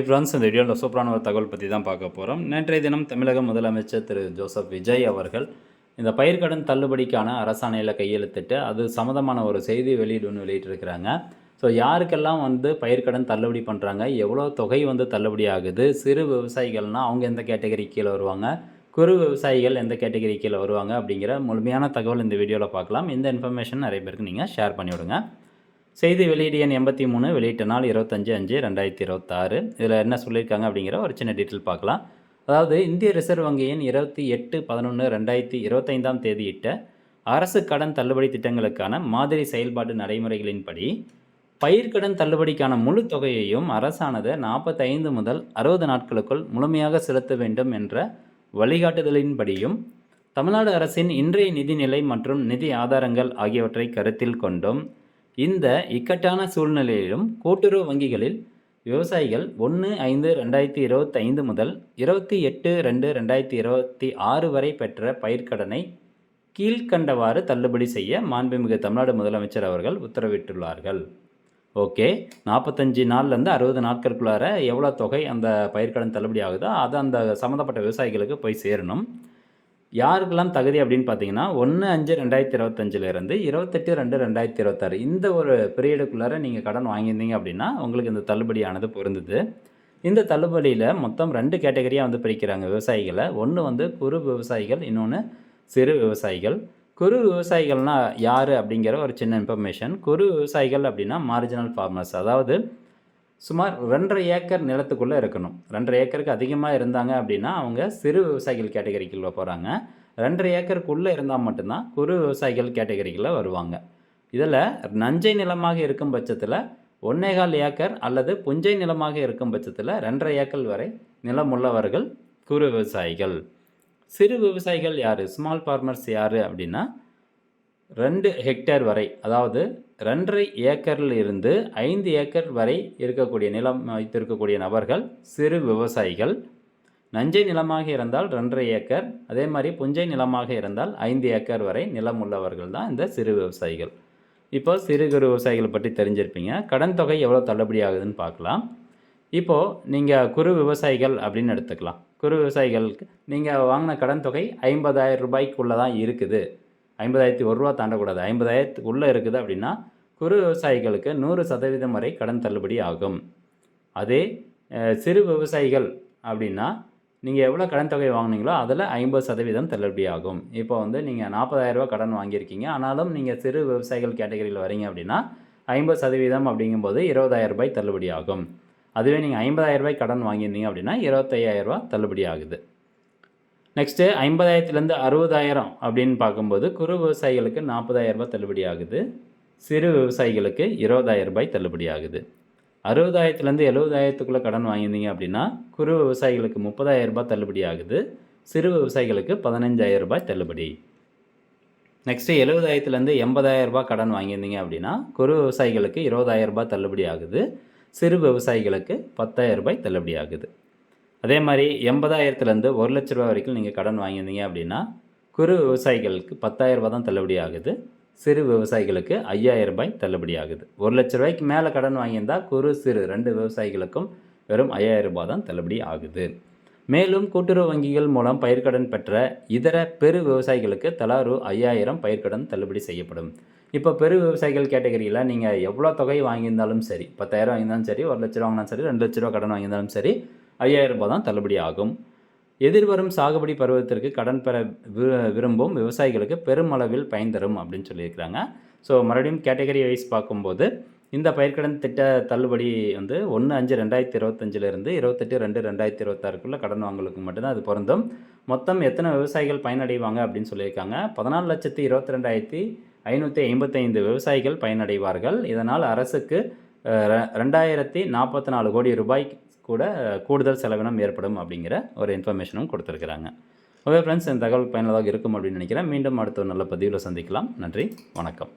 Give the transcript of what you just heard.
Friends, இந்த வீடியோவில் சூப்பரான ஒரு தகவல் பற்றி தான் பார்க்க போகிறோம். நேற்றைய தினம் தமிழக முதலமைச்சர் திரு ஜோசப் விஜய் அவர்கள் இந்த பயிர்க்கடன் தள்ளுபடிக்கான அரசாணையில் கையெழுத்திட்டு அது சம்மந்தமான ஒரு செய்தி வெளியிட்டிருக்கிறாங்க. ஸோ யாருக்கெல்லாம் பயிர்க்கடன் தள்ளுபடி பண்ணுறாங்க, எவ்வளோ தொகை தள்ளுபடி ஆகுது, சிறு விவசாயிகள்னால் அவங்க எந்த கேட்டகரி கீழே வருவாங்க, குறு விவசாயிகள் எந்த கேட்டகரி கீழே வருவாங்க அப்படிங்கிற முழுமையான தகவல் இந்த வீடியோவில் பார்க்கலாம். இந்த இன்ஃபர்மேஷன் நிறைய பேருக்கு நீங்கள் ஷேர் பண்ணிவிடுங்க. செய்தி வெளியீடு எண் 83, வெளியிட்ட நாள் 25/5/2026. இதில் என்ன சொல்லியிருக்காங்க அப்படிங்கிற ஒரு சின்ன டீட்டெயில் பார்க்கலாம். அதாவது இந்திய ரிசர்வ் வங்கியின் 28/11/2025 தேதியிட்ட அரசு கடன் தள்ளுபடி திட்டங்களுக்கான மாதிரி செயல்பாட்டு நடைமுறைகளின்படி பயிர்க்கடன் தள்ளுபடிக்கான முழு தொகையையும் அரசானது 45 முதல் 60 நாட்களுக்குள் முழுமையாக செலுத்த வேண்டும் என்ற வழிகாட்டுதலின்படியும் தமிழ்நாடு அரசின் இன்றைய நிதிநிலை மற்றும் நிதி ஆதாரங்கள் ஆகியவற்றை கருத்தில் கொண்டும் இந்த இக்கட்டான சூழ்நிலையிலும் கூட்டுறவு வங்கிகளில் விவசாயிகள் 1/5/2025 முதல் 28/2/2026 வரை பெற்ற பயிர்க்கடனை கீழ்கண்டவாறு தள்ளுபடி செய்ய மாண்புமிகு தமிழ்நாடு முதலமைச்சர் அவர்கள் உத்தரவிட்டுள்ளார்கள். ஓகே, 45 நாள்லேருந்து 60 நாட்களுக்குள்ளார எவ்வளோ தொகை அந்த பயிர்க்கடன் தள்ளுபடி ஆகுதோ அது அந்த சம்மந்தப்பட்ட விவசாயிகளுக்கு போய் சேரணும். யாருக்கெல்லாம் தகுதி அப்படின்னு பார்த்தீங்கன்னா 1/5/2025 28/2/2026 இந்த ஒரு பீரியடுக்குள்ளார நீங்கள் கடன் வாங்கியிருந்தீங்க அப்படின்னா உங்களுக்கு இந்த தள்ளுபடியானது பொருந்தது. இந்த தள்ளுபடியில் மொத்தம் 2 கேட்டகரியாக பிரிக்கிறாங்க விவசாயிகளை. ஒன்று குறு விவசாயிகள், இன்னொன்று சிறு விவசாயிகள். குறு விவசாயிகள்னால் யார் அப்படிங்கிற ஒரு சின்ன இன்ஃபர்மேஷன். குறு விவசாயிகள் அப்படின்னா மார்ஜினல் ஃபார்மர்ஸ், அதாவது சுமார் 2.5 ஏக்கர் நிலத்துக்குள்ளே இருக்கணும். 2.5 ஏக்கருக்கு அதிகமாக இருந்தாங்க அப்படின்னா அவங்க சிறு விவசாயிகள் கேட்டகரிக்குள்ளே போகிறாங்க. 2.5 ஏக்கருக்குள்ளே இருந்தால் மட்டும்தான் குறு விவசாயிகள் கேட்டகரிக்குள்ளே வருவாங்க. இதில் நஞ்சை நிலமாக இருக்கும் பட்சத்தில் 1.25 ஏக்கர் அல்லது புஞ்சை நிலமாக இருக்கும் பட்சத்தில் 2.5 ஏக்கர் வரை நிலம் உள்ளவர்கள் குறு விவசாயிகள். சிறு விவசாயிகள் யார், ஸ்மால் ஃபார்மர்ஸ் யார் அப்படின்னா 2 ஹெக்டேர் வரை, அதாவது 2.5 ஏக்கரில் இருந்து 5 ஏக்கர் வரை இருக்கக்கூடிய நிலம் வைத்திருக்கக்கூடிய நபர்கள் சிறு விவசாயிகள். நஞ்சை நிலமாக இருந்தால் 2.5 ஏக்கர், அதே மாதிரி புஞ்சை நிலமாக இருந்தால் 5 ஏக்கர் வரை நிலம் உள்ளவர்கள் தான் இந்த சிறு விவசாயிகள். இப்போ சிறு குறு விவசாயிகளை பற்றி தெரிஞ்சிருப்பீங்க. கடன் தொகை எவ்வளோ தள்ளுபடி ஆகுதுன்னு பார்க்கலாம். இப்போது நீங்கள் குறு விவசாயிகள் அப்படின்னு எடுத்துக்கலாம். குறு விவசாயிகளுக்கு நீங்கள் வாங்கின கடன் தொகை 50,000 ரூபாய்க்குள்ளே தான் இருக்குது. 50,001 ரூபா தாண்டக்கூடாது. 50,000த்துக்குள்ளே இருக்குது அப்படின்னா குறு விவசாயிகளுக்கு 100% வரை கடன் தள்ளுபடி ஆகும். அதே சிறு விவசாயிகள் அப்படின்னா நீங்கள் எவ்வளோ கடன் தொகை வாங்கினீங்களோ அதில் 50% தள்ளுபடி ஆகும். இப்போ நீங்கள் 40,000 ரூபா கடன் வாங்கியிருக்கீங்க, ஆனாலும் நீங்கள் சிறு விவசாயிகள் கேட்டகரியில் வரீங்க அப்படின்னா 50% அப்படிங்கும்போது 20,000 ரூபாய் தள்ளுபடி ஆகும். அதுவே நீங்கள் 50,000 ரூபாய் கடன் வாங்கியிருந்தீங்க அப்படின்னா 25,000 ரூபா தள்ளுபடி ஆகுது. நெக்ஸ்ட்டு 50,000லேருந்து 60,000 அப்படின்னு பார்க்கும்போது குறு விவசாயிகளுக்கு 40,000 ரூபாய் தள்ளுபடி ஆகுது. சிறு விவசாயிகளுக்கு 20,000 ரூபாய் தள்ளுபடி ஆகுது. 60,000லேருந்து 70,000த்துக்குள்ளே கடன் வாங்கியிருந்தீங்க அப்படின்னா குறு விவசாயிகளுக்கு 30,000 ரூபாய் தள்ளுபடி ஆகுது. சிறு விவசாயிகளுக்கு 15,000 ரூபாய் தள்ளுபடி. நெக்ஸ்ட்டு 70,000லேருந்து 80,000 ரூபாய் கடன் வாங்கியிருந்தீங்க அப்படின்னா குறு விவசாயிகளுக்கு 20,000 ரூபாய் தள்ளுபடி ஆகுது. சிறு விவசாயிகளுக்கு 10,000 ரூபாய் தள்ளுபடி ஆகுது. அதே மாதிரி 80,000லேருந்து 1,00,000 ரூபா வரைக்கும் நீங்கள் கடன் வாங்கியிருந்தீங்க அப்படின்னா குறு விவசாயிகளுக்கு 10,000 ரூபா தான் தள்ளுபடி ஆகுது. சிறு விவசாயிகளுக்கு 5,000 ரூபாய் தள்ளுபடி ஆகுது. 1,00,000 ரூபாய்க்கு மேலே கடன் வாங்கியிருந்தால் குறு சிறு 2 விவசாயிகளுக்கும் வெறும் 5,000 ரூபாய் தான் தள்ளுபடி ஆகுது. மேலும் கூட்டுறவு வங்கிகள் மூலம் பயிர்க்கடன் பெற்ற இதர பெரு விவசாயிகளுக்கு தலா ரூ. 5,000 பயிர்க்கடன் தள்ளுபடி செய்யப்படும். இப்போ பெரு விவசாயிகள் கேட்டகரியில் நீங்கள் எவ்வளோ தொகை வாங்கியிருந்தாலும் சரி, 10,000 வாங்கியிருந்தாலும் சரி, 1,00,000 வாங்கினாலும் சரி, 2,00,000 ரூபா கடன் வாங்கியிருந்தாலும் சரி, 5,000 ரூபாய் தான் தள்ளுபடி ஆகும். எதிர்வரும் சாகுபடி பருவத்திற்கு கடன் பெற விரும்பும் விவசாயிகளுக்கு பெருமளவில் பயன் தரும் அப்படின்னு சொல்லியிருக்கிறாங்க. ஸோ மறுபடியும் கேட்டகரி வைஸ் பார்க்கும்போது இந்த பயிர்க்கடன் திட்ட தள்ளுபடி 1/5/2025 28/2/2026 கடன் வாங்கலுக்கு மட்டும்தான் அது பொருந்தும். மொத்தம் எத்தனை விவசாயிகள் பயனடைவாங்க அப்படின்னு சொல்லியிருக்காங்க. 14,22,555 விவசாயிகள் பயனடைவார்கள். இதனால் அரசுக்கு 2,044 கோடி ரூபாய் கூடுதல் செலவினம் ஏற்படும் அப்படிங்கிற ஒரு இன்ஃபர்மேஷனும் கொடுத்துருக்குறாங்க. ஓகே ஃப்ரெண்ட்ஸ், இந்த தகவல் பயனுள்ளதாக இருக்கும் அப்படின்னு நினைக்கிறேன். மீண்டும் அடுத்த ஒரு நல்ல பதிவில் சந்திக்கலாம். நன்றி, வணக்கம்.